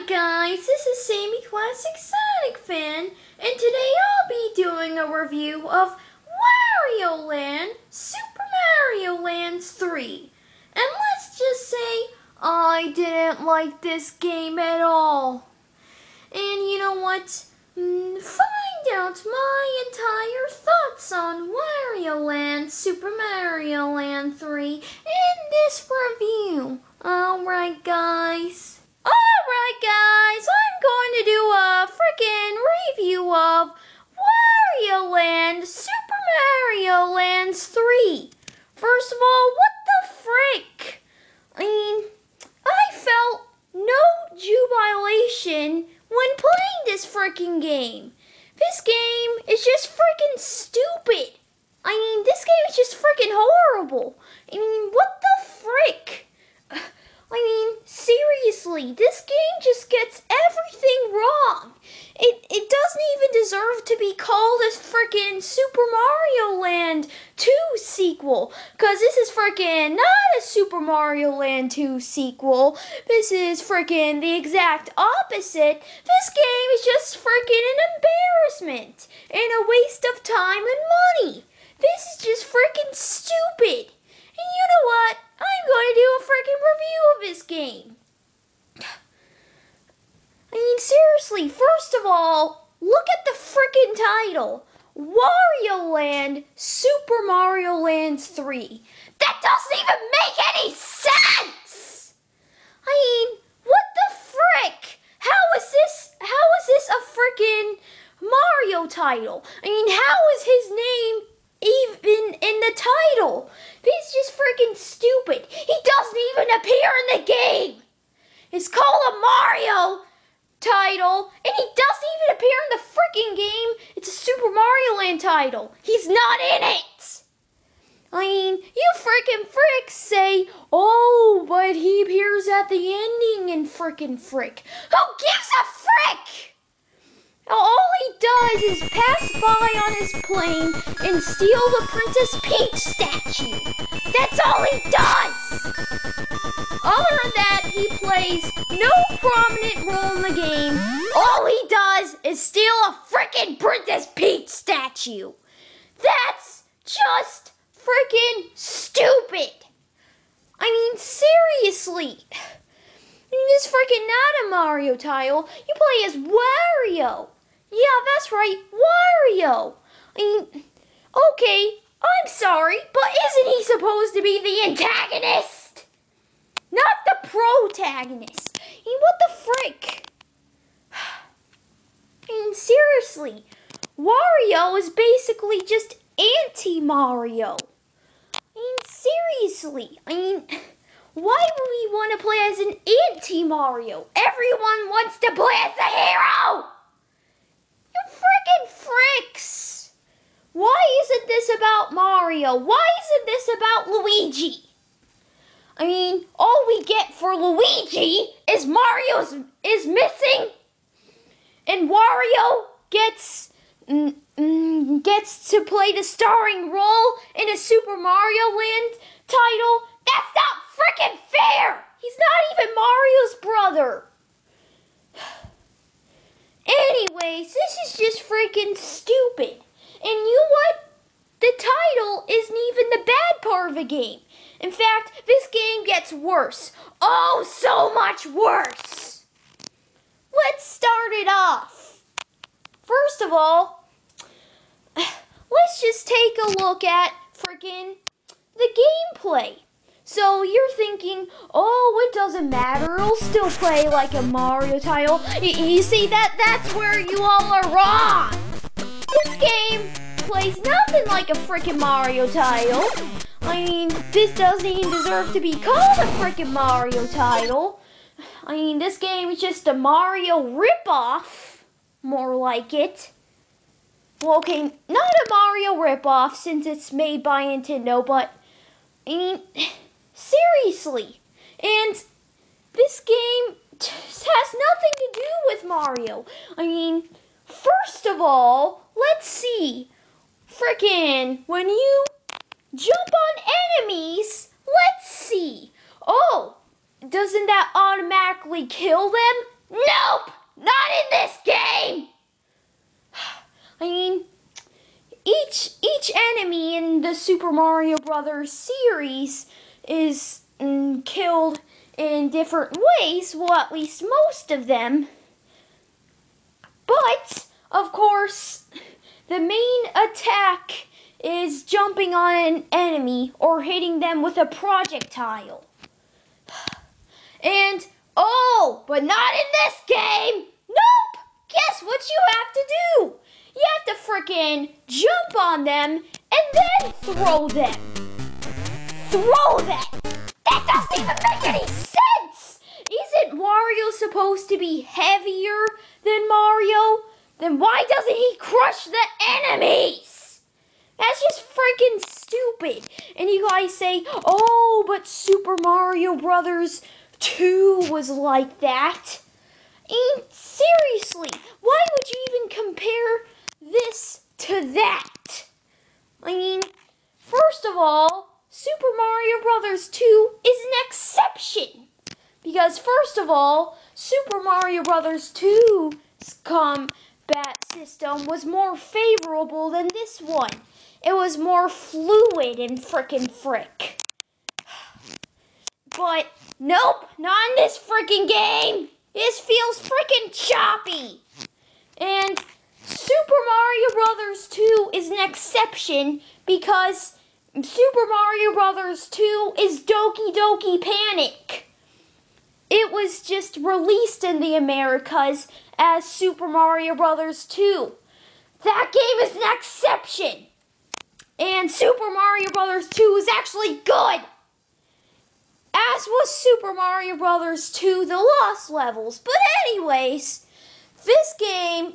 guys, this is SammyClassicSonicFan, and today I'll be doing a review of Wario Land, Super Mario Land 3. And let's just say, I didn't like this game at all. And you know what? Find out my entire thoughts on Wario Land, Super Mario Land 3 in this review. Alright guys, I'm going to do a freaking review of Wario Land, Super Mario Land 3. First of all, what the frick? I felt no jubilation when playing this freaking game. This game is just freaking stupid. This game is just freaking horrible. What the frick? Seriously, this game just gets everything wrong. It doesn't even deserve to be called a freaking Super Mario Land 2 sequel. Because this is freaking not a Super Mario Land 2 sequel. This is freaking the exact opposite. This game is just freaking an embarrassment and a waste of time and money. This is just freaking stupid. And you know what? I'm going to do a freaking review of this game. Seriously, first of all, look at the freaking title. Wario Land, Super Mario Land 3. That doesn't even make any sense! What the frick? How is this a freaking Mario title? How is his name even in the title? This is just freaking stupid. He doesn't even appear in the game. It's called a Mario title, and he doesn't even appear in the freaking game. It's a Super Mario Land title. He's not in it. You freaking fricks say, oh, but he appears at the ending and freaking frick. Who gives a frick? All he does is pass by on his plane and steal the Princess Peach statue. That's all he does. Other than that, he plays no prominent role in the game. All he does is steal a freaking Princess Peach statue. That's just freaking stupid. Seriously. This is freaking not a Mario title. You play as Wario. Yeah, that's right, Wario. Okay, I'm sorry, but isn't he supposed to be the antagonist? Not the protagonist. What the frick? Seriously, Wario is basically just anti-Mario. Seriously, why would we want to play as an anti-Mario? Everyone wants to play as the hero! You freaking fricks! Why isn't this about Mario? Why isn't this about Luigi? All we get for Luigi is Mario's is missing, and Wario gets to play the starring role in a Super Mario Land title. That's not freaking fair! He's not even Mario's brother. Anyways, this is just freaking stupid. And you know what? The title isn't even the bad part of the game. In fact, this game gets worse. Oh, so much worse. Let's start it off. First of all, let's just take a look at freaking the gameplay. So you're thinking, oh, it doesn't matter, it'll still play like a Mario title. You see, that's where you all are wrong. This game plays nothing like a freaking Mario title. This doesn't even deserve to be called a freaking Mario title. This game is just a Mario ripoff, more like it. Well, okay, not a Mario ripoff since it's made by Nintendo, but seriously, and this game has nothing to do with Mario. First of all, let's see. Frickin', when you jump on enemies, let's see. Oh, doesn't that automatically kill them? Nope! Not in this game! I mean, each enemy in the Super Mario Brothers series is killed in different ways, well, at least most of them. But, of course, the main attack is jumping on an enemy or hitting them with a projectile. And, oh, but not in this game! Nope! Guess what you have to do? You have to frickin' jump on them and then throw them. Throw them! That doesn't even make any sense! Isn't Wario supposed to be heavier than Mario? Then why doesn't he crush the enemies? That's just freaking stupid. And you guys say, oh, but Super Mario Brothers 2 was like that. And seriously, why would you even compare this to that? I mean, first of all, Super Mario Brothers 2 is an exception. Because first of all, Super Mario Brothers 2's combat system was more favorable than this one. It was more fluid and frickin' frick. But nope, not in this frickin' game. This feels frickin' choppy. And Super Mario Brothers 2 is an exception because Super Mario Brothers 2 is Doki Doki Panic. It was just released in the Americas as Super Mario Brothers 2. That game is an exception. And Super Mario Brothers 2 is actually good. As was Super Mario Brothers 2, The Lost Levels. But anyways, this game,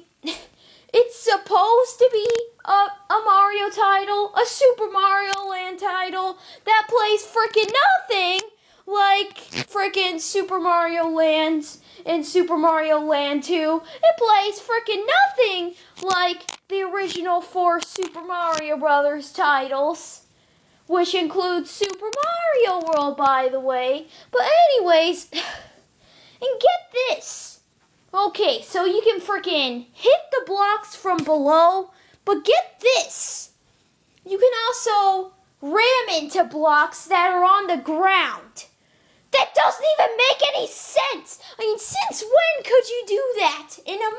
it's supposed to be a Mario title, a Super Mario Land title that plays frickin' nothing like frickin' Super Mario Land and Super Mario Land 2. It plays frickin' nothing like the original 4 Super Mario Brothers titles, which includes Super Mario World, by the way. But anyways, and get this. Okay, so you can frickin' hit the blocks from below, but get this. You can also ram into blocks that are on the ground. That doesn't even make any sense. I mean, since when could you do that in a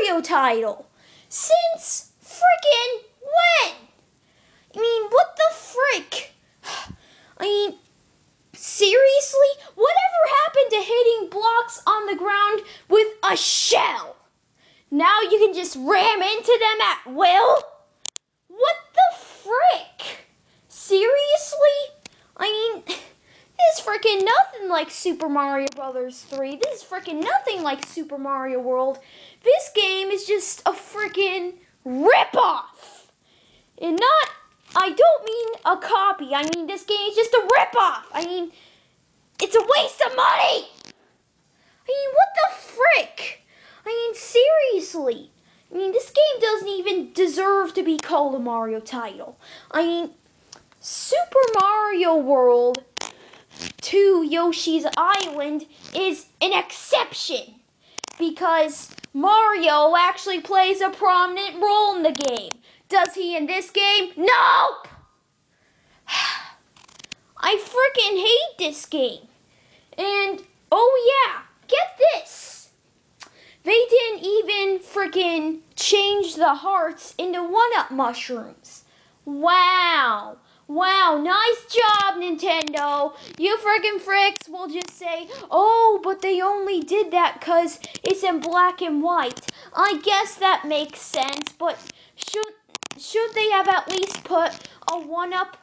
Mario title? Since frickin' when? I mean, what the frick? I mean, seriously? Whatever happened to hitting blocks on the ground with a shell? Now you can just ram into them at will? What the frick? Seriously? I mean, this is frickin' nothing like Super Mario Brothers 3. This is frickin' nothing like Super Mario World. This game is just a frickin' ripoff. And I don't mean a copy. I mean, this game is just a ripoff. I mean, it's a waste of money. I mean, what the frick? I mean, seriously. I mean, this game doesn't even deserve to be called a Mario title. I mean, Super Mario World 2 Yoshi's Island is an exception because Mario actually plays a prominent role in the game. Does he in this game? Nope! I freaking hate this game. And, oh yeah, get this. They didn't even freaking change the hearts into 1-up mushrooms. Wow. Wow, nice job, Nintendo. You friggin' fricks will just say, oh, but they only did that because it's in black and white. I guess that makes sense, but should they have at least put a 1-up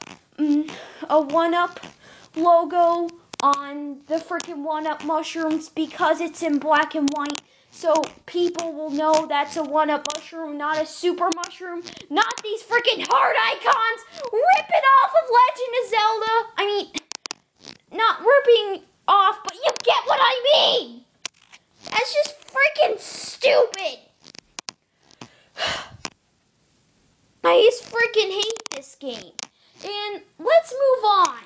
logo on the freaking 1-up mushrooms because it's in black and white? So people will know that's a 1-up mushroom, not a super mushroom. Not these freaking heart icons ripping off of Legend of Zelda. I mean, not ripping off, but you get what I mean. That's just freaking stupid. I just freaking hate this game. And let's move on.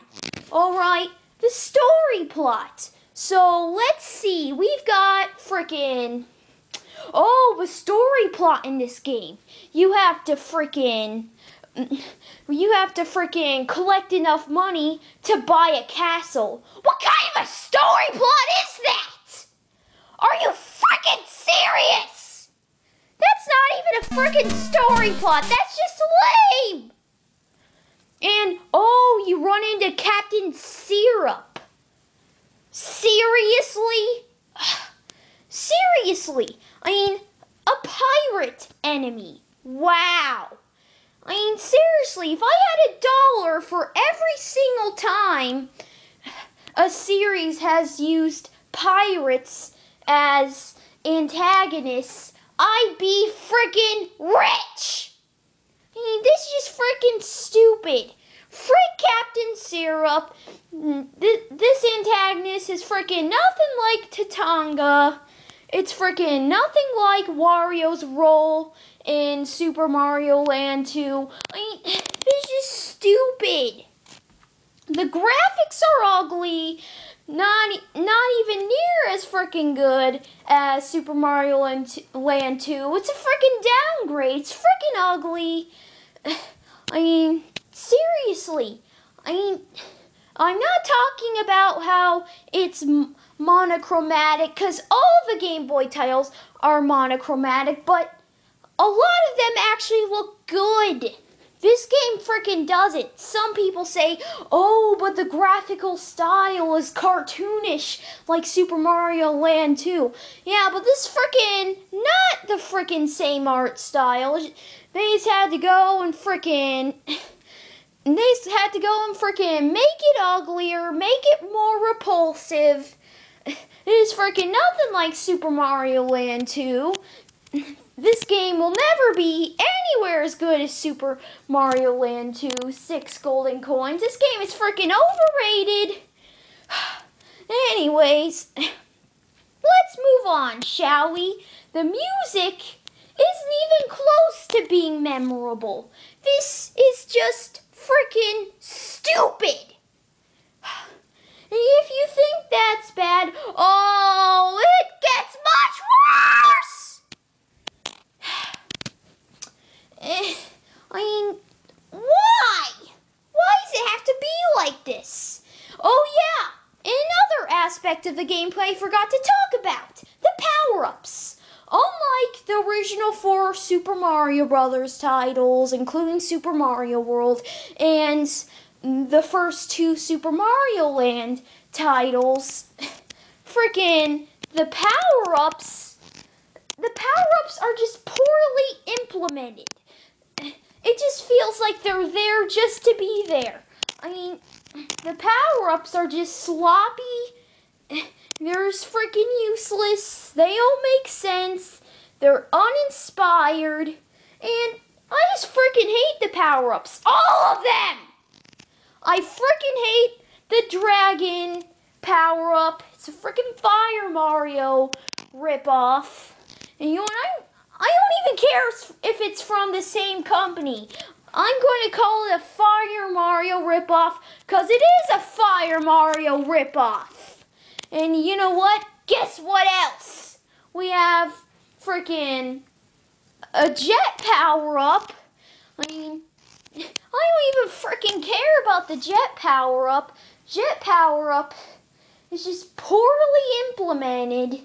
Alright, the story plot. So let's see. We've got freaking the story plot in this game. You have to freaking collect enough money to buy a castle. What kind of a story plot is that? Are you freaking serious? That's not even a freaking story plot. That's just lame. And you run into Captain Syrup. Seriously? Seriously? I mean, a pirate enemy. Wow. I mean, seriously, if I had $1 for every single time a series has used pirates as antagonists, I'd be freaking rich. I mean, this is just freaking stupid. Frick Captain Syrup. This antagonist is freaking nothing like Tatanga. It's freaking nothing like Wario's role in Super Mario Land 2. I mean, it's just stupid. The graphics are ugly. Not even near as freaking good as Super Mario Land 2. It's a freaking downgrade. It's freaking ugly. I mean, seriously. I mean, I'm not talking about how it's monochromatic, because all of the Game Boy titles are monochromatic, but a lot of them actually look good. This game freaking doesn't. Some people say, but the graphical style is cartoonish like Super Mario Land 2. Yeah, but this freaking not the freaking same art style. They just had to go and freaking make it uglier, make it more repulsive. It is freaking nothing like Super Mario Land 2. This game will never be anywhere as good as Super Mario Land 2, 6 golden coins. This game is freaking overrated. Anyways, let's move on, shall we? The music isn't even close to being memorable. This is just freaking stupid. If you think that's bad, it gets much worse. I mean, why? Why does it have to be like this? Oh yeah, another aspect of the gameplay I forgot to talk about. The power-ups. Unlike the original 4 Super Mario Brothers titles, including Super Mario World, and the first 2 Super Mario Land titles, freaking the power-ups are just poorly implemented. It just feels like they're there just to be there. I mean, the power-ups are just sloppy. They're freaking useless. They don't make sense. They're uninspired. And I just freaking hate the power-ups. All of them! I freaking hate the dragon power-up. It's a freaking Fire Mario ripoff. And you know what? I don't even care if it's from the same company. I'm going to call it a Fire Mario ripoff because it is a Fire Mario ripoff. And you know what? Guess what else? We have freaking a jet power-up. I mean, I don't even freaking care about the jet power-up. Jet power-up is just poorly implemented.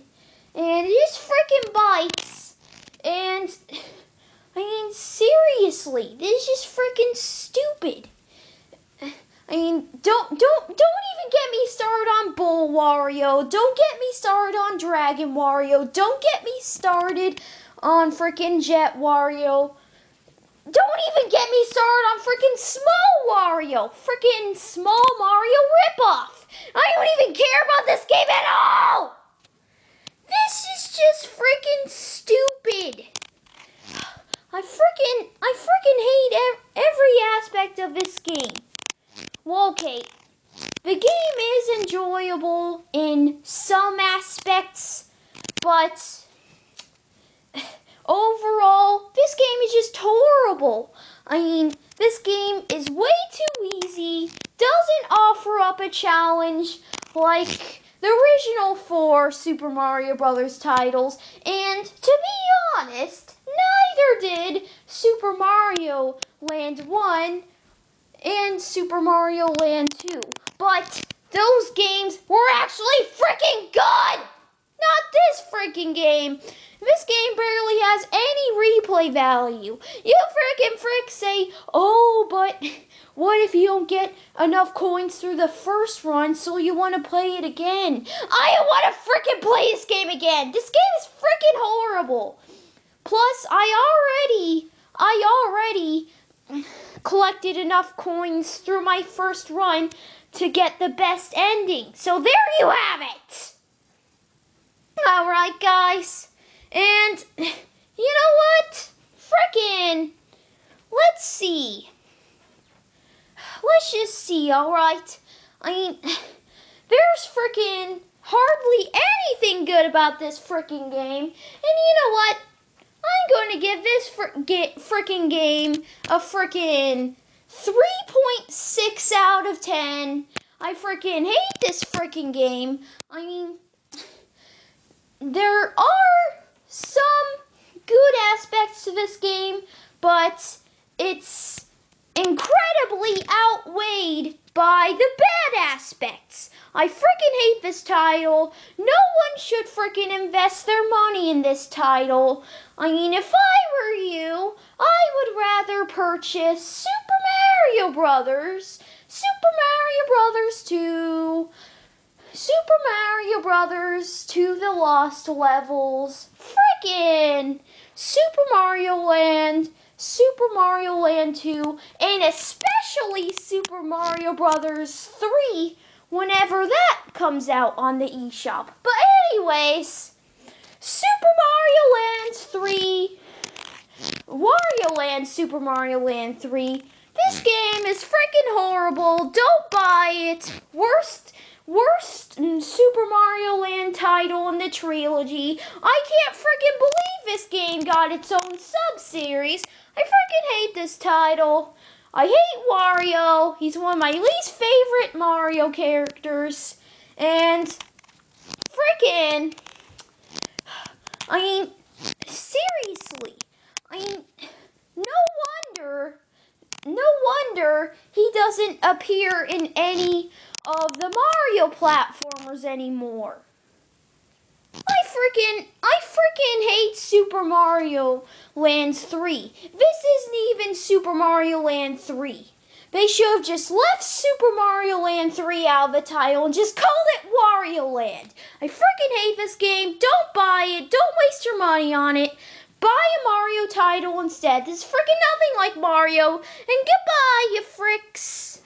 And it just freaking bites. And, I mean, seriously, this is just freaking stupid. I mean, don't even get me started on Bull Wario. Don't get me started on Dragon Wario. Don't get me started on freaking Jet Wario. Don't even get me started on freaking Small Wario. Freaking Small Mario ripoff. I don't even care about this game at all. This is just freaking stupid. I freaking hate every aspect of this game. Well, okay, the game is enjoyable in some aspects, but overall, this game is just horrible. I mean, this game is way too easy, doesn't offer up a challenge like the original 4 Super Mario Brothers titles, and to be honest, neither did Super Mario Land 1 and Super Mario Land 2. But those games were actually freaking good! Not this freaking game. This game barely has any replay value. You freaking say, oh, but what if you don't get enough coins through the first run, so you want to play it again? I don't want to freaking play this game again. This game is freaking horrible. Plus, I already collected enough coins through my first run to get the best ending. So there you have it. Alright, guys. And you know what? Frickin', let's see. Let's just see, alright? I mean, there's frickin' hardly anything good about this frickin' game. And you know what? I'm going to give this frickin' game a frickin' 3.6 out of 10. I frickin' hate this frickin' game. I mean, there are some good aspects to this game, but it's incredibly outweighed by the bad aspects. I freaking hate this title. No one should freaking invest their money in this title. I mean, if I were you, I would rather purchase Super Mario Brothers, Super Mario Brothers 2, Super Mario Brothers to the Lost Levels, frickin' Super Mario Land, Super Mario Land 2, and especially Super Mario Brothers 3 whenever that comes out on the eShop. But anyways, Super Mario Land 3, Wario Land, Super Mario Land 3, this game is freaking horrible. Don't buy it. Worst Super Mario Land title in the trilogy. I can't freaking believe this game got its own sub-series. I freaking hate this title. I hate Wario. He's one of my least favorite Mario characters. And freaking, I mean, seriously. I mean, no wonder he doesn't appear in any of the Mario platformers anymore. I freaking hate Super Mario Land 3. This isn't even Super Mario Land 3. They should have just left Super Mario Land 3 out of the title and just called it Wario Land. I freaking hate this game. Don't buy it. Don't waste your money on it. Buy a Mario title instead. This is freaking nothing like Mario. And goodbye, you fricks.